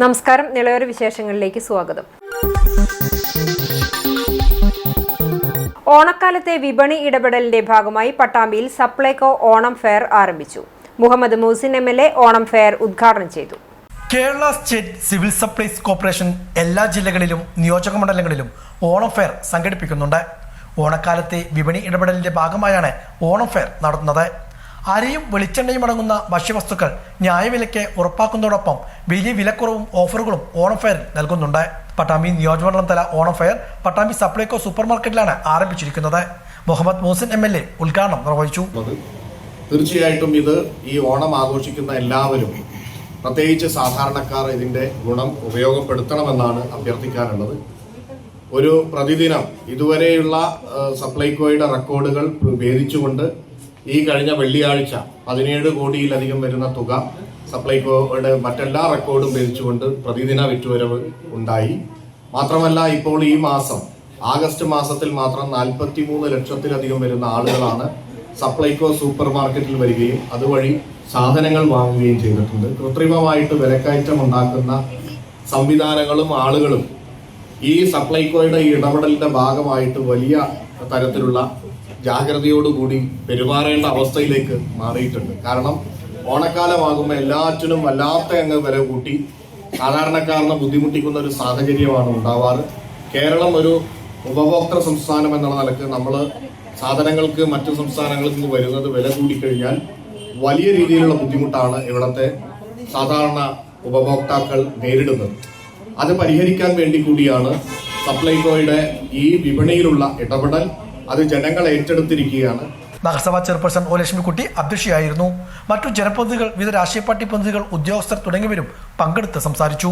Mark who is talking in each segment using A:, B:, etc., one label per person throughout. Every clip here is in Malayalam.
A: നമസ്കാരം. നിലയോര വിശേഷങ്ങളിലേക്ക് സ്വാഗതം. ഓണക്കാലത്തെ വിപണി ഇടപെടലിന്റെ ഭാഗമായി പട്ടാമ്പിയിൽ സപ്ലൈകോ ഓണം ഫെയർ ആരംഭിച്ചു. മുഹമ്മദ് മൂസിൻ MLA ഓണം ഫെയർ ഉദ്ഘാടനം ചെയ്തു.
B: Kerala state civil supplies corporation എല്ലാ ജില്ലകളിലും നിയോജക മണ്ഡലങ്ങളിലും ഓണം ഫെയർ സംഘടിപ്പിക്കുന്നുണ്ട്. ഓണക്കാലത്തെ വിപണി ഇടപെടലിന്റെ ഭാഗമായാണ് ഓണം ഫെയർ നടത്തുന്നത്. അരിയും വെളിച്ചെണ്ണയും അടങ്ങുന്ന ഭക്ഷ്യവസ്തുക്കൾ ന്യായവിലയ്ക്ക് ഉറപ്പാക്കുന്നതോടൊപ്പം വലിയ വിലക്കുറവും ഓഫറുകളും ഓണം ഫെയറിൽ നൽകുന്നുണ്ട്. പട്ടാമ്പി നിയോജകമണ്ഡലം തല ഓണം ഫെയർ പട്ടാമ്പി സപ്ലൈകോ സൂപ്പർ മാർക്കറ്റിലാണ് ആരംഭിച്ചിരിക്കുന്നത്. മുഹമ്മദ് മൂസിൻ MLA ഉദ്ഘാടനം നിർവഹിച്ചു.
C: തീർച്ചയായിട്ടും ഇത് ഈ ഓണം ആഘോഷിക്കുന്ന എല്ലാവരും, പ്രത്യേകിച്ച് സാധാരണക്കാർ, ഇതിന്റെ ഗുണം ഉപയോഗപ്പെടുത്തണമെന്നാണ് അഭ്യർത്ഥിക്കാനുള്ളത്. ഒരു പ്രതിദിനം ഇതുവരെയുള്ള സപ്ലൈകോയുടെ റെക്കോർഡുകൾ ഭേദിച്ചുകൊണ്ട് ഈ കഴിഞ്ഞ വെള്ളിയാഴ്ച 17 കോടിയിലധികം വരുന്ന തുക സപ്ലൈകോയുടെ മറ്റെല്ലാ റെക്കോർഡും ഭേദിച്ചുകൊണ്ട് പ്രതിദിന വിറ്റുവരവ് ഉണ്ടായി. മാത്രമല്ല, ഇപ്പോൾ ഈ മാസം ആഗസ്റ്റ് മാസത്തിൽ മാത്രം 43 ലക്ഷത്തിലധികം വരുന്ന ആളുകളാണ് സപ്ലൈകോ സൂപ്പർ മാർക്കറ്റിൽ വരികയും അതുവഴി സാധനങ്ങൾ വാങ്ങുകയും ചെയ്തിട്ടുണ്ട്. കൃത്രിമമായിട്ട് വിലക്കയറ്റം ഉണ്ടാക്കുന്ന സംവിധാനങ്ങളും ആളുകളും ഈ സപ്ലൈകോയുടെ ഇടപെടലിന്റെ ഭാഗമായിട്ട് വലിയ തരത്തിലുള്ള ജാഗ്രതയോടുകൂടി പെരുമാറേണ്ട അവസ്ഥയിലേക്ക് മാറിയിട്ടുണ്ട്. കാരണം ഓണക്കാലമാകുമ്പോൾ എല്ലാറ്റിനും വല്ലാത്ത അങ്ങ് വില കൂട്ടി സാധാരണക്കാരനെ ബുദ്ധിമുട്ടിക്കുന്ന ഒരു സാഹചര്യമാണ് ഉണ്ടാവാറ്. കേരളം ഒരു ഉപഭോക്തൃ സംസ്ഥാനം എന്നുള്ള നിലക്ക് നമ്മൾ സാധനങ്ങൾക്ക് മറ്റു സംസ്ഥാനങ്ങളിൽ നിന്ന് വരുന്നത് വില കൂടിക്കഴിഞ്ഞാൽ വലിയ രീതിയിലുള്ള ബുദ്ധിമുട്ടാണ് ഇവിടുത്തെ സാധാരണ ഉപഭോക്താക്കൾ നേരിടുന്നത്. അത് പരിഹരിക്കാൻ വേണ്ടി കൂടിയാണ് സപ്ലൈകോയുടെ ഈ വിപണിയിലുള്ള ഇടപെടൽ. അത് ജനങ്ങൾ ഏറ്റെടുത്തിരിക്കുകയാണ്.
B: നഗരസഭാ ചെയർപേഴ്സൺ ഒ ലക്ഷ്മിക്കുട്ടി അധ്യക്ഷയായിരുന്നു. മറ്റു ജനപ്രതിനിധികൾ, വിവിധ രാഷ്ട്രീയ പാർട്ടി പ്രതിനിധികൾ, ഉദ്യോഗസ്ഥർ തുടങ്ങിയവരും പങ്കെടുത്ത് സംസാരിച്ചു.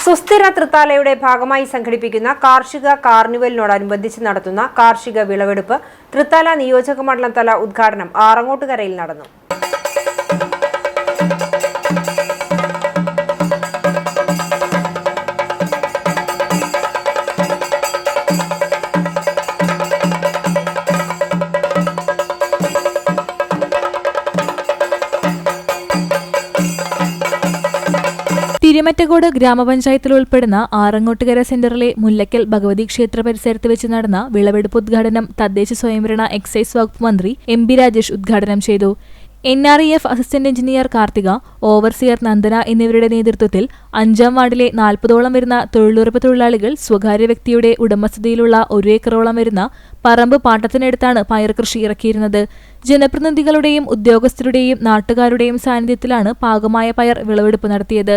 A: സുസ്ഥിര തൃത്താലയുടെ ഭാഗമായി സംഘടിപ്പിക്കുന്ന കാർഷിക കാർണിവലിനോടനുബന്ധിച്ച് നടത്തുന്ന കാർഷിക വിളവെടുപ്പ് തൃത്താല നിയോജക മണ്ഡലം തല ഉദ്ഘാടനം ആറങ്ങോട്ടുകരയിൽ നടന്നു.
D: തിരുമറ്റക്കോട് ഗ്രാമപഞ്ചായത്തിൽ ഉൾപ്പെടുന്ന ആറങ്ങോട്ടുകര സെന്ററിലെ മുല്ലക്കൽ ഭഗവതി ക്ഷേത്ര പരിസരത്ത് വെച്ച് നടന്ന വിളവെടുപ്പ് ഉദ്ഘാടനം തദ്ദേശ സ്വയംഭരണ എക്സൈസ് വകുപ്പ് മന്ത്രി MB രാജേഷ് ഉദ്ഘാടനം ചെയ്തു. NREF assistant engineer Karthika, overseer Nandana എന്നിവരുടെ നേതൃത്വത്തിൽ 5-ാം വാർഡിലെ 40ഓളം വരുന്ന തൊഴിലുറപ്പ് തൊഴിലാളികൾ സ്വകാര്യ വ്യക്തിയുടെ ഉടമസ്ഥതയിലുള്ള 1 ഏക്കറോളം വരുന്ന പറമ്പ് പാട്ടത്തിനെടുത്താണ് പയർ കൃഷി ഇറക്കിയിരുന്നത്. ജനപ്രതിനിധികളുടെയും ഉദ്യോഗസ്ഥരുടെയും നാട്ടുകാരുടെയും സാന്നിധ്യത്തിലാണ് പാകമായ പയർ വിളവെടുപ്പ് നടത്തിയത്.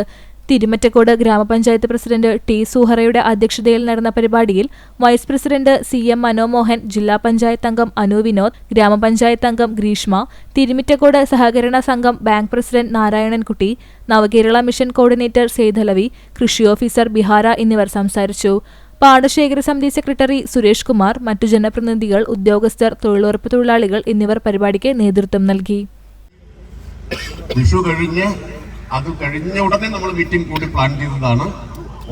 D: തിരുമറ്റക്കോട് ഗ്രാമപഞ്ചായത്ത് പ്രസിഡന്റ് T സുഹറയുടെ അധ്യക്ഷതയിൽ നടന്ന പരിപാടിയിൽ വൈസ് പ്രസിഡന്റ് CM മനോമോഹൻ, ജില്ലാ പഞ്ചായത്ത് അംഗം അനു വിനോദ്, ഗ്രാമപഞ്ചായത്ത് അംഗം ഗ്രീഷ്മ, തിരുമിറ്റക്കോട് സഹകരണ സംഘം ബാങ്ക് പ്രസിഡന്റ് നാരായണൻകുട്ടി, നവകേരള മിഷൻ കോർഡിനേറ്റർ സേതലവി, കൃഷി ഓഫീസർ ബിഹാര എന്നിവർ സംസാരിച്ചു. പാടശേഖര സമിതി സെക്രട്ടറി സുരേഷ് കുമാർ, മറ്റു ജനപ്രതിനിധികൾ, ഉദ്യോഗസ്ഥർ, തൊഴിലുറപ്പ് തൊഴിലാളികൾ എന്നിവർ പരിപാടിക്ക് നേതൃത്വം നൽകി.
E: അത് കഴിഞ്ഞ ഉടനെ നമ്മൾ മീറ്റിംഗ് കൂടി പ്ലാൻ ചെയ്തതാണ്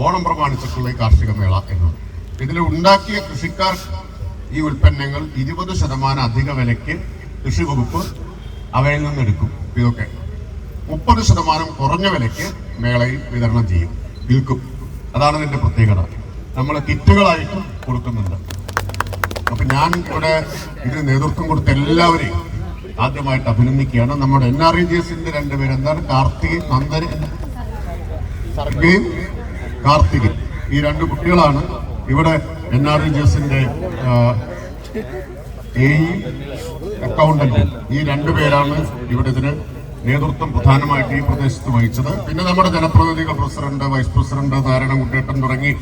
E: ഓണം പ്രമാണിച്ചിട്ടുള്ള കാർഷിക മേള എന്നത്. ഇതിൽ ഉണ്ടാക്കിയ കൃഷിക്കാർ ഈ ഉൽപ്പന്നങ്ങൾ 20% അധിക വിലയ്ക്ക് കൃഷി വകുപ്പ് അവയിൽ നിന്നെടുക്കും. ഇതൊക്കെ 30% കുറഞ്ഞ വിലയ്ക്ക് മേളയിൽ വിതരണം ചെയ്യും, വിൽക്കും. അതാണ് ഇതിന്റെ പ്രത്യേകത. നമ്മൾ കിറ്റുകളായിട്ടും കൊടുക്കുന്നുണ്ട്. അപ്പൊ ഞാൻ ഇവിടെ ഇതിന് നേതൃത്വം കൊടുത്ത എല്ലാവരെയും ആദ്യമായിട്ട് അഭിനന്ദിക്കുകയാണ്. നമ്മുടെ NREGSന്റെ 2 പേര്, എന്താണ്, കാർത്തികൻ, ഈ 2 കുട്ടികളാണ് ഇവിടെ NREGSന്റെ അക്കൗണ്ടന്റ്. ഈ 2 പേരാണ് ഇവിടെ ഇതിന് നേതൃത്വം പ്രധാനമായിട്ട് ഈ പ്രദേശത്ത് വഹിച്ചത്. പിന്നെ നമ്മുടെ ജനപ്രതിനിധികൾ, പ്രസിഡന്റ്, വൈസ് പ്രസിഡന്റ്, നാരായണൻകുട്ടേട്ടൻ തുടങ്ങി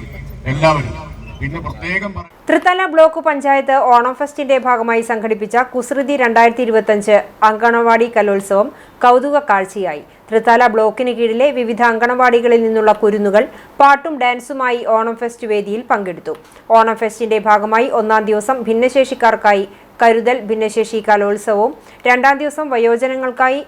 E: എല്ലാവരും. പിന്നെ പ്രത്യേകം
A: തൃത്താല ബ്ലോക്ക് പഞ്ചായത്ത് ഓണം ഫെസ്റ്റിന്റെ ഭാഗമായി സംഘടിപ്പിച്ച കുസൃതി 2025 അങ്കണവാടി കലോത്സവം കൗതുക കാഴ്ചയായി. തൃത്താല ബ്ലോക്കിന് കീഴിലെ വിവിധ അങ്കണവാടികളിൽ നിന്നുള്ള കുരുന്നുകൾ പാട്ടും ഡാൻസുമായി ഓണം ഫെസ്റ്റ് വേദിയിൽ പങ്കെടുത്തു. ഓണം ഫെസ്റ്റിന്റെ ഭാഗമായി 1-ാം ദിവസം ഭിന്നശേഷിക്കാർക്കായി കരുതൽ ഭിന്നശേഷി കലോത്സവവും 2-ാം ദിവസം വയോജനങ്ങൾക്കായി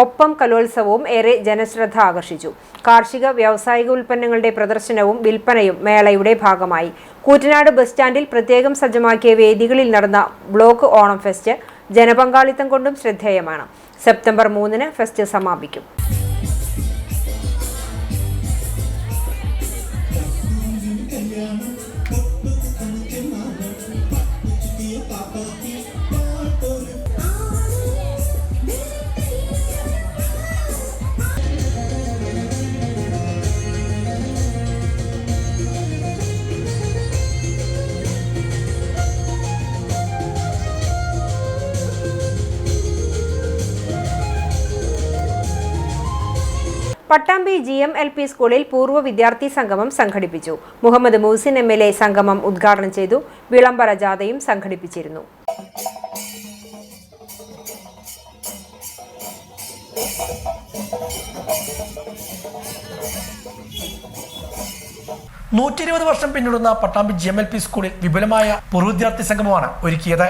A: ഒപ്പം കലോത്സവവും ഏറെ ജനശ്രദ്ധ ആകർഷിച്ചു. കാർഷിക വ്യാവസായിക ഉൽപ്പന്നങ്ങളുടെ പ്രദർശനവും വിൽപ്പനയും മേളയുടെ ഭാഗമായി. കൂറ്റനാട് ബസ് സ്റ്റാൻഡിൽ പ്രത്യേകം സജ്ജമാക്കിയ വേദികളിൽ നടന്ന ബ്ലോക്ക് ഓണം ഫെസ്റ്റ് ജനപങ്കാളിത്തം കൊണ്ടും ശ്രദ്ധേയമാണ്. സെപ്റ്റംബർ 3 ഫെസ്റ്റ് സമാപിക്കും. പട്ടാമ്പി GMLP സ്കൂളിൽ പൂർവ്വ വിദ്യാർത്ഥി സംഗമം സംഘടിപ്പിച്ചു. മുഹമ്മദ് മൂസിൻ MLA സംഗമം ഉദ്ഘാടനം ചെയ്തു. വിളംബര ജാഥയും സംഘടിപ്പിച്ചിരുന്നു.
B: വർഷം പിന്നിടുന്ന പട്ടാമ്പി GMLP സ്കൂളിൽ വിപുലമായ പൂർവ്വ വിദ്യാർത്ഥി സംഗമമാണ് ഒരുക്കിയത്.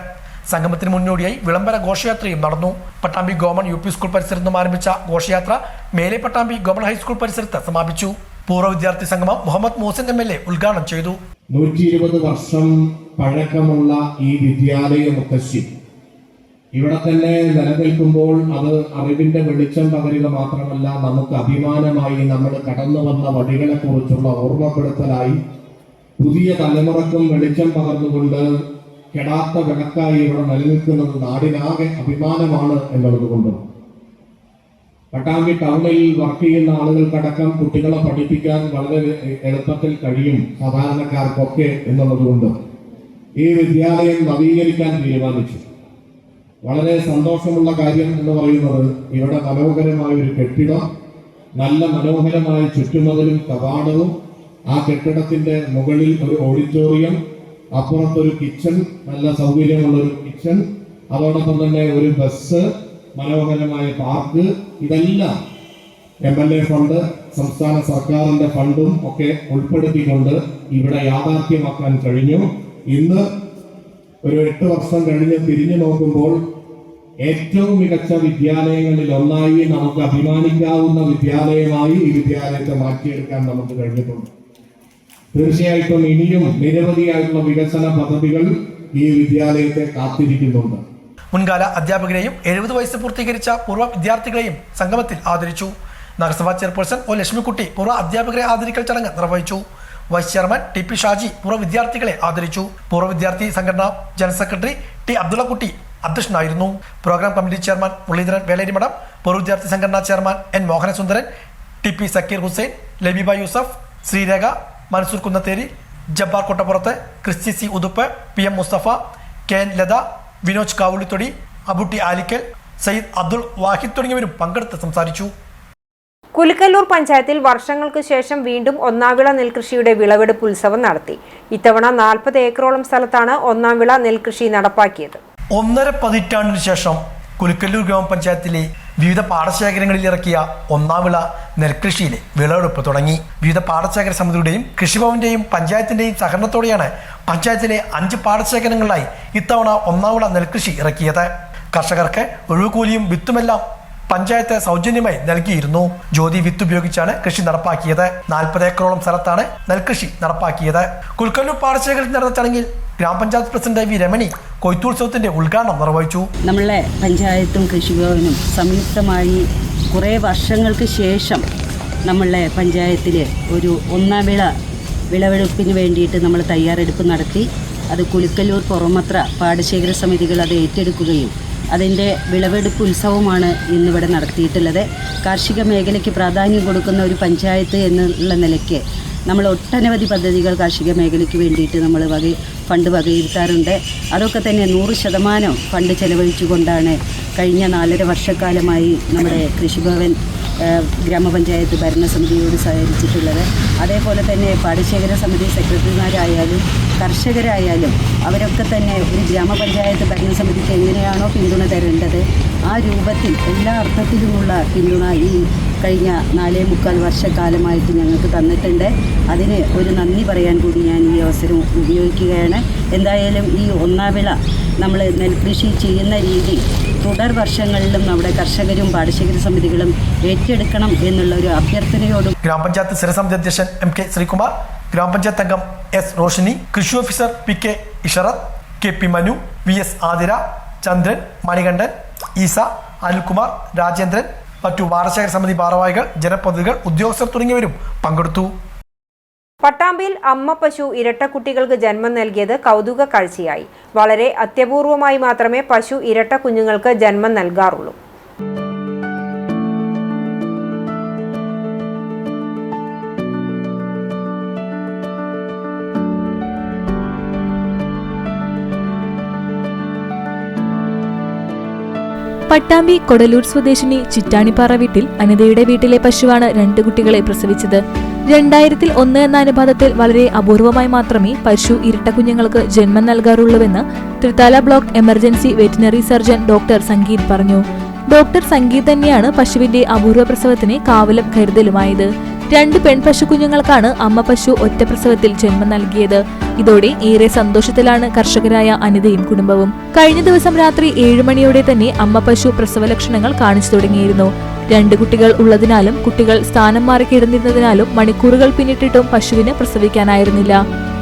B: സംഗമത്തിന് മുന്നോടിയായി വിളംബര ഘോഷയാത്രയും നടന്നു. പട്ടാമ്പി ഗവൺമെന്റ് UP സ്കൂൾ പരിസരത്ത് നിന്നും ആരംഭിച്ച ഘോഷയാത്ര മേലെ പട്ടാമ്പി ഗവൺമെന്റ് ഹൈസ്കൂൾ പരിസരത്ത് സമാപിച്ചു. പൂർവ്വ വിദ്യാർത്ഥി സംഗമം മുഹമ്മദ് മൂസിൻ MLA ഉദ്ഘാടനം ചെയ്തു.
C: 120 വർഷം പഴക്കമുള്ള ഈ വിദ്യാലയ മുത്തശ്ശി ഇവിടെ തന്നെ നിലനിൽക്കുമ്പോൾ അത് അറിവിന്റെ വെളിച്ചം പകരുക മാത്രമല്ല, നമുക്ക് അഭിമാനമായി നമ്മൾ കടന്നു വന്ന വഴികളെ കുറിച്ചുള്ള ഓർമ്മപ്പെടുത്തലായി പുതിയ തലമുറക്കും വെളിച്ചം പകർന്നുകൊണ്ട് കെടാത്ത വിളക്കായി ഇവിടെ നിലനിൽക്കുന്നത് നാടിനാകെ അഭിമാനമാണ് എന്നുള്ളതുകൊണ്ട് പട്ടാമ്പി ടൗണിൽ വർക്ക് ചെയ്യുന്ന ആളുകൾക്കടക്കം കുട്ടികളെ പഠിപ്പിക്കാൻ വളരെ എളുപ്പത്തിൽ കഴിയും സാധാരണക്കാർക്കൊക്കെ എന്നുള്ളതുകൊണ്ട് ഈ വിദ്യാലയം നവീകരിക്കാൻ തീരുമാനിച്ചു. വളരെ സന്തോഷമുള്ള കാര്യം എന്ന് പറയുന്നത് ഇവിടെ മനോഹരമായ ഒരു കെട്ടിടം, നല്ല മനോഹരമായ ചുറ്റുമതിലും കവാടവും, ആ കെട്ടിടത്തിന്റെ മുകളിൽ ഒരു ഓഡിറ്റോറിയം, അപ്പുറത്തൊരു കിച്ചൺ, നല്ല സൗകര്യമുള്ള ഒരു കിച്ചൺ, അതോടൊപ്പം തന്നെ ഒരു ബസ്, മനോഹരമായ പാർക്ക്, ഇതെല്ലാം MLA ഫണ്ട്, സംസ്ഥാന സർക്കാരിന്റെ ഫണ്ടും ഒക്കെ ഉൾപ്പെടുത്തിക്കൊണ്ട് ഇവിടെ യാഥാർത്ഥ്യമാക്കാൻ കഴിഞ്ഞു. ഇന്ന് ഒരു 8 വർഷം കഴിഞ്ഞ് തിരിഞ്ഞു നോക്കുമ്പോൾ ഏറ്റവും മികച്ച വിദ്യാലയങ്ങളിൽ ഒന്നായി നമുക്ക് അഭിമാനിക്കാവുന്ന വിദ്യാലയമായി ഈ വിദ്യാലയത്തെ മാറ്റിയെടുക്കാൻ നമുക്ക് കഴിഞ്ഞിട്ടുണ്ട്. തീർച്ചയായിട്ടും ഇനിയും നിരവധിയായിട്ടുള്ള വികസന പദ്ധതികൾ ഈ വിദ്യാലയത്തെ കാത്തിരിക്കുന്നുണ്ട്.
B: മുൻകാല അധ്യാപകരെയും 70 വയസ്സ് പൂർത്തീകരിച്ച പൂർവ്വ വിദ്യാർത്ഥികളെയും സംഗമത്തിൽ ആദരിച്ചു. നഗരസഭാ ചെയർപേഴ്സൺ O. ലക്ഷ്മിക്കുട്ടി പൂർവ്വ അധ്യാപകരെ ആദരിക്കൽ ചടങ്ങ് നിർവഹിച്ചു. വൈസ് ചെയർമാൻ TP ഷാജി പൂർവ്വ വിദ്യാർത്ഥികളെ ആദരിച്ചു. പൂർവ്വ വിദ്യാർത്ഥി സംഘടനാ ജനറൽ സെക്രട്ടറി T. അബ്ദുള്ളക്കുട്ടി അധ്യക്ഷനായിരുന്നു. Programme committee chairman Muraleedharan Velerimadom, പൂർവ്വ വിദ്യാർത്ഥി സംഘടനാ chairman N. Mohanasundaran, TP Zakir Hussain, Labeeba Yusuf, Sreerekha, Mansoor Kunnatheri, Jabbar Kottappurath, Christy C. Uthup, PM Mustafa, KN Latha, Vinoj Kavulithodi, Abutty Alikkal, Sayyid Abdul Wahid തുടങ്ങിയവരും പങ്കെടുത്ത് സംസാരിച്ചു.
A: കുലുക്കല്ലൂർ പഞ്ചായത്തിൽ വർഷങ്ങൾക്ക് ശേഷം വീണ്ടും ഒന്നാം വിള നെൽകൃഷിയുടെ വിളവെടുപ്പ് ഉത്സവം നടത്തി. ഇത്തവണ 40 ഏക്കറോളം സ്ഥലത്താണ് ഒന്നാം വിള നെൽകൃഷി നടപ്പാക്കിയത്.
B: 1.5 പതിറ്റാണ്ടിന് ശേഷം കുലുക്കല്ലൂർ ഗ്രാമപഞ്ചായത്തിലെ വിവിധ പാടശേഖരങ്ങളിൽ ഇറക്കിയ ഒന്നാം വിള നെൽകൃഷിയിലെ വിളവെടുപ്പ് തുടങ്ങി. വിവിധ പാടശേഖര സമിതിയുടെയും കൃഷിഭവന്റെയും പഞ്ചായത്തിന്റെയും സഹകരണത്തോടെയാണ് പഞ്ചായത്തിലെ 5 പാടശേഖരങ്ങളിലായി ഇത്തവണ ഒന്നാം വിള നെൽകൃഷി ഇറക്കിയത്. കർഷകർക്ക് ഒഴിവുകൂലിയും വിത്തുമെല്ലാം പഞ്ചായത്ത് സൗജന്യമായി നൽകിയിരുന്നു. ജ്യോതി വിത്ത് ഉപയോഗിച്ചാണ് കൃഷി നടപ്പാക്കിയത്. 40 ഏക്കറോളം സ്ഥലത്താണ് നെൽകൃഷി നടപ്പാക്കിയത്. കുൽക്കല്ലൂർ പാടശേഖരത്തിൽ നടന്ന ചടങ്ങിൽ ഗ്രാമപഞ്ചായത്ത് പ്രസിഡന്റ് വി രമണി കൊയ്ത്തുത്സവത്തിന്റെ ഉദ്ഘാടനം നിർവഹിച്ചു.
F: നമ്മളെ പഞ്ചായത്തും കൃഷിഭവനും സംയുക്തമായി കുറേ വർഷങ്ങൾക്ക് ശേഷം നമ്മളെ പഞ്ചായത്തിൽ ഒരു ഒന്നാം വിളവെടുപ്പിന് വേണ്ടിയിട്ട് നമ്മൾ തയ്യാറെടുപ്പ് നടത്തി. അത് കുലുക്കല്ലൂർ പുറമത്ര പാടശേഖര സമിതികൾ അത് ഏറ്റെടുക്കുകയും അതിൻ്റെ വിളവെടുപ്പ് ഉത്സവമാണ് ഇന്നിവിടെ നടത്തിയിട്ടുള്ളത്. കാർഷിക മേഖലയ്ക്ക് പ്രാധാന്യം കൊടുക്കുന്ന ഒരു പഞ്ചായത്ത് എന്നുള്ള നിലയ്ക്ക് നമ്മൾ ഒട്ടനവധി പദ്ധതികൾ കാർഷിക മേഖലയ്ക്ക് വേണ്ടിയിട്ട് നമ്മൾ ഫണ്ട് വകയിരുത്താറുണ്ട്. അതൊക്കെ തന്നെ 100% ഫണ്ട് ചെലവഴിച്ചുകൊണ്ടാണ് കഴിഞ്ഞ 4.5 വർഷക്കാലമായി നമ്മുടെ കൃഷിഭവൻ ഗ്രാമപഞ്ചായത്ത് ഭരണസമിതിയോട് സഹകരിച്ചിട്ടുള്ളത്. അതേപോലെ തന്നെ പാടശേഖര സമിതി സെക്രട്ടറിമാരായാലും കർഷകരായാലും അവരൊക്കെ തന്നെ ഒരു ഗ്രാമപഞ്ചായത്ത് ഭരണസമിതിക്ക് എങ്ങനെയാണോ പിന്തുണ തരേണ്ടത് ആ രൂപത്തിൽ എല്ലാ അർത്ഥത്തിലുമുള്ള പിന്തുണ ഈ കഴിഞ്ഞ 4.25 വർഷക്കാലമായിട്ട് ഞങ്ങൾക്ക് തന്നിട്ടുണ്ട്. അതിന് ഒരു നന്ദി പറയാൻ കൂടി ഞാൻ ഈ അവസരം ഉപയോഗിക്കുകയാണ്. എന്തായാലും ഈ ഒന്നാം വിള നമ്മൾ നെൽകൃഷി ചെയ്യുന്ന രീതി തുടർ വർഷങ്ങളിലും നമ്മുടെ കർഷകരും പാടശേഖര സമിതികളും ഏറ്റെടുക്കണം എന്നുള്ള ഒരു അഭ്യർത്ഥനയോടും
B: ഗ്രാമപഞ്ചായത്ത് സ്ഥിരസമിതി അധ്യക്ഷൻ MK ശ്രീകുമാർ, ഗ്രാമപഞ്ചായത്ത് അംഗം S റോഷിനി, കൃഷി officer PK Isharath, KP Manu, VS Athira, Chandran, Manikandan, Isa, Anilkumar, Rajendran, മറ്റു പാടശേഖര സമിതി ഭാരവാഹികൾ, ജനപ്രതിനിധികൾ, ഉദ്യോഗസ്ഥർ തുടങ്ങിയവരും പങ്കെടുത്തു.
A: പട്ടാമ്പിയിൽ അമ്മ പശു ഇരട്ട കുട്ടികൾക്ക് ജന്മം നൽകിയത് കൗതുക കാഴ്ചയായി. വളരെ അത്യപൂർവമായി മാത്രമേ പശു ഇരട്ട കുഞ്ഞുങ്ങൾക്ക് ജന്മം നൽകാറുള്ളൂ.
D: പട്ടാമ്പി കൊടലൂർ സ്വദേശിനി ചിറ്റാണിപ്പാറ വീട്ടിൽ അനിതയുടെ വീട്ടിലെ പശുവാണ് 2 കുട്ടികളെ പ്രസവിച്ചത്. 2001 എന്ന അനുപാതത്തിൽ വളരെ അപൂർവമായി മാത്രമേ പശു ഇരട്ട കുഞ്ഞുങ്ങൾക്ക് ജന്മം നൽകാറുള്ളൂവെന്ന് Thrithala block emergency veterinary surgeon doctor Sangeeth പറഞ്ഞു. ഡോക്ടർ സംഗീത് തന്നെയാണ് പശുവിന്റെ അപൂർവ പ്രസവത്തിന് കാവലും കരുതലുമായത്. 2 പെൺപശു കുഞ്ഞുങ്ങൾക്കാണ് അമ്മ പശു ഒറ്റ പ്രസവത്തിൽ ജന്മം നൽകിയത്. ഇതോടെ ഏറെ സന്തോഷത്തിലാണ് കർഷകരായ അനിതയും കുടുംബവും. കഴിഞ്ഞ ദിവസം രാത്രി 7 മണിയോടെ തന്നെ അമ്മ പശു പ്രസവ ലക്ഷണങ്ങൾ കാണിച്ചു തുടങ്ങിയിരുന്നു. 2 കുട്ടികൾ ഉള്ളതിനാലും കുട്ടികൾ സ്ഥാനം മാറി കിടന്നിരുന്നതിനാലും മണിക്കൂറുകൾ പിന്നിട്ടിട്ടും പശുവിന് പ്രസവിക്കാനായിരുന്നില്ല.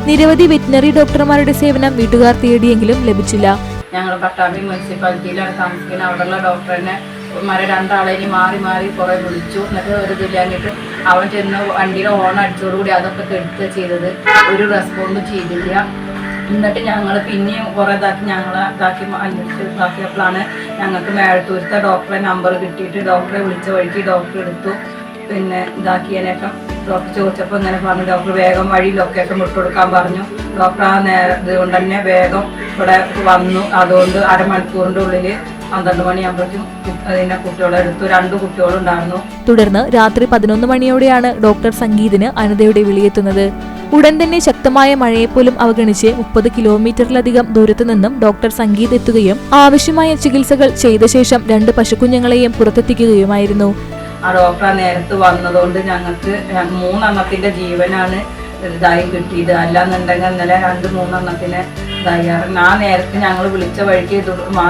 D: നിരവധി വെറ്റിനറി ഡോക്ടർമാരുടെ സേവനം വീട്ടുകാർ തേടിയെങ്കിലും ലഭിച്ചില്ല.
G: ഞങ്ങൾ പട്ടാമ്പി മുനിസിപ്പാലിറ്റിയിലാണ് താമസിക്കുന്നത്. അവിടെയുള്ള ഡോക്ടറിനെ 2 ആളേനി മാറി കുറേ വിളിച്ചു. എന്നിട്ട് ഒരു ഇതില്ലാഞ്ഞിട്ട് അവൻ ചെന്ന് വണ്ടിയുടെ ഹോൺ അടിച്ചതോടുകൂടി അതൊക്കെ കെടുത്ത് ചെയ്തത്. ഒരു റെസ്പോണ്ടും ചെയ്തില്ല. എന്നിട്ട് ഞങ്ങൾ പിന്നെയും കുറേ ഇതാക്കിയപ്പോഴാണ് ഞങ്ങൾക്ക് മേഴത്തൂരത്തെ ഡോക്ടറെ നമ്പർ കിട്ടിയിട്ട് ഡോക്ടറെ വിളിച്ച വഴിക്ക് ഡോക്ടർ എടുത്തു. പിന്നെ ഇതാക്കിയതിനേഷം ഡോക്ടർ ചോദിച്ചപ്പോൾ ഇങ്ങനെ പറഞ്ഞു, ഡോക്ടർ വേഗം വഴി ലൊക്കേഷൻ വിട്ടുകൊടുക്കാൻ പറഞ്ഞു. ഡോക്ടർ ആ ഇതുകൊണ്ട് തന്നെ വേഗം ഇവിടെ വന്നു. അതുകൊണ്ട് അരമണിക്കൂറിൻ്റെ ഉള്ളിൽ 12 മണിയാകുമ്പോഴേക്കും അതിനെ കുട്ടികളെ എടുത്തു. 2 കുട്ടികളുണ്ടായിരുന്നു.
D: തുടർന്ന് രാത്രി 11 മണിയോടെയാണ് ഡോക്ടർ സംഗീതിന് അനിതയുടെ വിളിയെത്തുന്നത്. ഉടൻ തന്നെ ശക്തമായ മഴയെപ്പോലും അവഗണിച്ച് 30 കിലോമീറ്ററിലധികം ദൂരത്തു നിന്നും ഡോക്ടർ സംഗീത് എത്തുകയും ആവശ്യമായ ചികിത്സകൾ ചെയ്ത ശേഷം 2 പശുക്കുഞ്ഞുങ്ങളെയും പുറത്തെത്തിക്കുകയുമായിരുന്നു.
G: ആ ഡോക്ടർ നേരത്ത് വന്നതുകൊണ്ട് ഞങ്ങൾക്ക് 3 എണ്ണത്തിന്റെ ജീവനാണ് ഇതായി കിട്ടിയത്. അല്ലാന്നുണ്ടെങ്കിൽ ഇന്നലെ 2-3 എണ്ണത്തിന് ഇതായിരുന്നു. ആ നേരത്തെ ഞങ്ങൾ വിളിച്ച വഴിക്ക്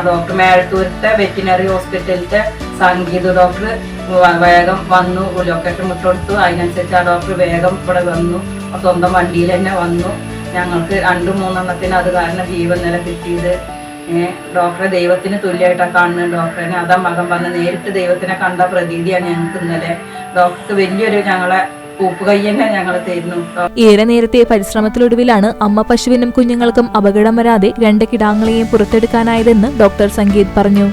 G: ഡോക്ടർ മേഴത്തൂരത്തെ വെറ്റിനറി ഹോസ്പിറ്റലിലത്തെ സംഗീത് ഡോക്ടർ വേഗം വന്നു. ലൊക്കേഷൻ വിട്ടുകൊടുത്തു. അതിനനുസരിച്ച് ആ ഡോക്ടർ വേഗം ഇവിടെ വന്നു. സ്വന്തം വണ്ടിയിൽ തന്നെ വന്നു. ഞങ്ങൾക്ക് 2-3 എണ്ണത്തിന് അത് കാരണം ജീവൻ നില കിട്ടിയത്. ഡോക്ടറെ ദൈവത്തിന് തുല്യമായിട്ടാണ് കാണുന്നത്. ഡോക്ടറിനെ അതാ മകൻ വന്ന് നേരിട്ട് ദൈവത്തിനെ കണ്ട പ്രതീതിയാണ് ഞങ്ങൾക്ക് ഇന്നലെ. ഡോക്ടർക്ക് വലിയൊരു ഞങ്ങളെ കൂപ്പുകയ്യന്നെ ഞങ്ങൾ തരുന്നു.
D: ഏറെ നേരത്തെ പരിശ്രമത്തിലൊടുവിലാണ് അമ്മ പശുവിനും കുഞ്ഞുങ്ങൾക്കും അപകടം വരാതെ 2 കിടാങ്ങളെയും പുറത്തെടുക്കാനായതെന്ന് ഡോക്ടർ സംഗീത് പറഞ്ഞു.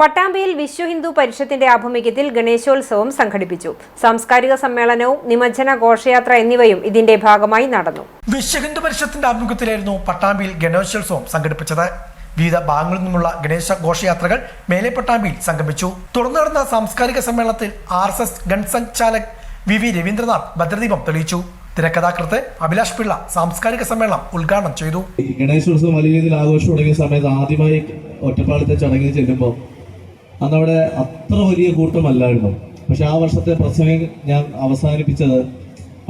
A: പട്ടാമ്പിയിൽ വിശ്വ ഹിന്ദു പരിഷത്തിന്റെ ആഭിമുഖ്യത്തിൽ ഗണേശോത്സവം സംഘടിപ്പിച്ചു. സാംസ്കാരിക സമ്മേളനവും നിമജ്ജന ഘോഷയാത്ര എന്നിവയും ഇതിന്റെ ഭാഗമായി നടന്നു.
B: വിശ്വ ഹിന്ദു പരിഷത്തിന്റെ ആഭിമുഖ്യത്തിലായിരുന്നു പട്ടാമ്പിയിൽ ഗണേശോത്സവം സംഘടിപ്പിച്ചത്. വിവിധ ഭാഗങ്ങളിൽ നിന്നുള്ള ഗണേശ ഘോഷയാത്രകൾ മേലെ പട്ടാമ്പിയിൽ സംഗമിച്ചു. തുടർന്ന് നടന്ന സാംസ്കാരിക സമ്മേളനത്തിൽ RSS ഗൺസംഘാലക് VV രവീന്ദ്രനാഥ് ഭദ്രദീപം തെളിയിച്ചു. തിരക്കഥാകൃത്ത് അഭിലാഷ് പിള്ള സാംസ്കാരിക സമ്മേളനം ഉദ്ഘാടനം ചെയ്തു.
H: ഗണേശോത്സവം വലിയ രീതിയിൽ ആഘോഷം തുടങ്ങിയ സമയത്ത് ആദ്യമായി ഒറ്റപ്പാലത്തെ ചടങ്ങിൽ ചെല്ലുമ്പോൾ അന്നവിടെ അത്ര വലിയ കൂട്ടമല്ലായിരുന്നു. പക്ഷെ ആ വർഷത്തെ പ്രസംഗം ഞാൻ അവസാനിപ്പിച്ചത്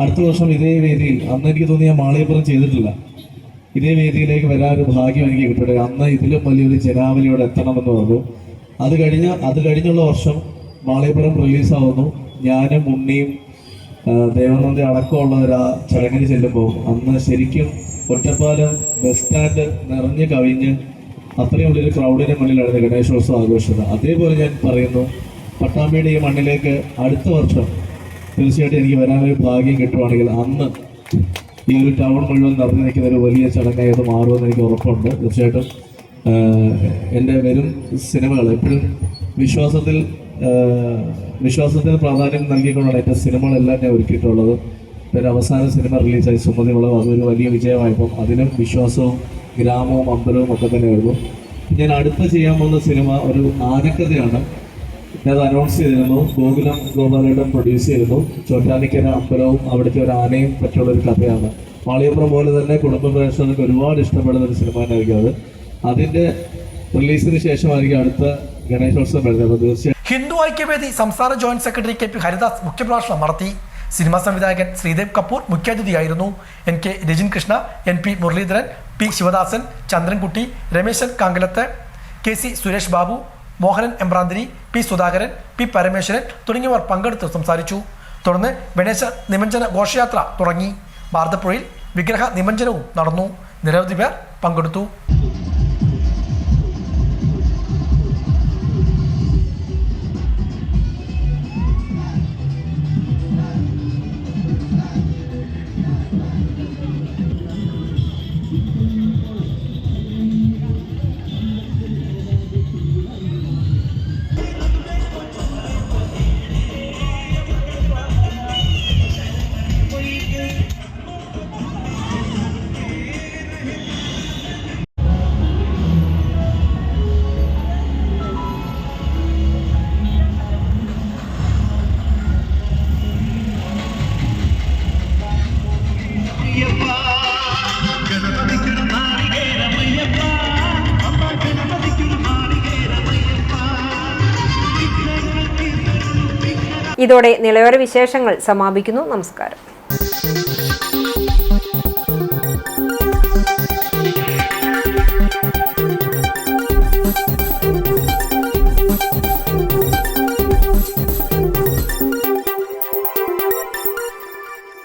H: അടുത്ത വർഷം ഇതേ വേദിയിൽ, അന്ന് എനിക്ക് തോന്നി ഞാൻ മാളികപ്പുറം ചെയ്തിട്ടില്ല, ഇതേ വേദിയിലേക്ക് വരാനൊരു ഭാഗ്യം എനിക്ക് കിട്ടട്ടെ. അന്ന് ഇതിലും വലിയൊരു ജനാവലിയോടെ എത്തണമെന്ന് പറഞ്ഞു. അത് കഴിഞ്ഞുള്ള വർഷം മാളികപ്പുറം റിലീസാവുന്നു. ഞാനും ഉണ്ണിയും ദേവനന്ദി അടക്കമുള്ളവർ ആ ചടങ്ങിന് ചെല്ലുമ്പോൾ അന്ന് ശരിക്കും ഒറ്റപ്പാലം ബസ് സ്റ്റാൻഡ് നിറഞ്ഞു കവിഞ്ഞ് അത്രയും വലിയൊരു ക്രൗഡിന്റെ മുന്നിലാണ് ഗണേശോത്സവം ആഘോഷിച്ചത്. അതേപോലെ ഞാൻ പറയുന്നു, പട്ടാമ്പിയുടെ ഈ മണ്ണിലേക്ക് അടുത്ത വർഷം തീർച്ചയായിട്ടും എനിക്ക് വരാനൊരു ഭാഗ്യം കിട്ടുവാണെങ്കിൽ അന്ന് ഈ ഒരു ടൗൺ മുഴുവൻ നിറഞ്ഞു നിൽക്കുന്ന ഒരു വലിയ ചടങ്ങായി അത് മാറുമെന്ന് എനിക്ക് ഉറപ്പുണ്ട്. തീർച്ചയായിട്ടും എൻ്റെ വരും സിനിമകൾ എപ്പോഴും വിശ്വാസത്തിന് പ്രാധാന്യം നൽകിക്കൊണ്ടാണ് എൻ്റെ സിനിമകളെല്ലാം ഞാൻ ഒരുക്കിയിട്ടുള്ളത്. പിന്നെ അവസാന സിനിമ റിലീസായി സുമതി വിളവ്, അതൊരു വലിയ വിജയമായപ്പം അതിനും വിശ്വാസവും ഗ്രാമവും അമ്പലവും ഒക്കെ തന്നെയായിരുന്നു. ഞാൻ അടുത്ത ചെയ്യാൻ പോകുന്ന സിനിമ ഒരു ആനക്കഥയാണ്. ഞാനത് അനൗൺസ് ചെയ്തിരുന്നു. ഗോകുലം പ്രൊഡ്യൂസ് ചെയ്തിരുന്നു. ചോറ്റാനിക്കര അമ്പലവും അവിടുത്തെ ഒരു ആനയും പറ്റിയുള്ളൊരു കഥയാണ്. മാളികപ്പുറം പോലെ തന്നെ കുടുംബ പ്രേക്ഷകർക്ക് ഒരുപാട് ഇഷ്ടപ്പെടുന്ന ഒരു സിനിമ തന്നെയായിരിക്കും അത്. അതിൻ്റെ റിലീസിന് ശേഷമായിരിക്കും അടുത്ത ഗണേശോത്സവം വരുന്നത്. തീർച്ചയായും
B: ഹിന്ദു ഐക്യവേദി സംസ്ഥാന ജോയിന്റ് സെക്രട്ടറി KP ഹരിദാസ് മുഖ്യപ്രഭാഷണം നടത്തി. സിനിമാ സംവിധായകൻ Sreedev Kapoor മുഖ്യാതിഥിയായിരുന്നു. NK Rachin Krishna, NP Muraleedharan, P Sivadasan, Chandrankutty, Rameshan കാങ്കലത്ത്, KC Suresh Babu, Mohanan Embranthiri, P Sudhakaran, P Parameswaran തുടങ്ങിയവർ പങ്കെടുത്ത് സംസാരിച്ചു. തുടർന്ന് ഗണേശ നിമജ്ജന ഘോഷയാത്ര തുടങ്ങി. ഭാരതപ്പുഴയിൽ വിഗ്രഹ നിമജ്ജനവും നടന്നു. നിരവധി പേർ പങ്കെടുത്തു.
A: ഇതോടെ നിളയോര വിശേഷങ്ങൾ സമാപിക്കുന്നു. നമസ്കാരം.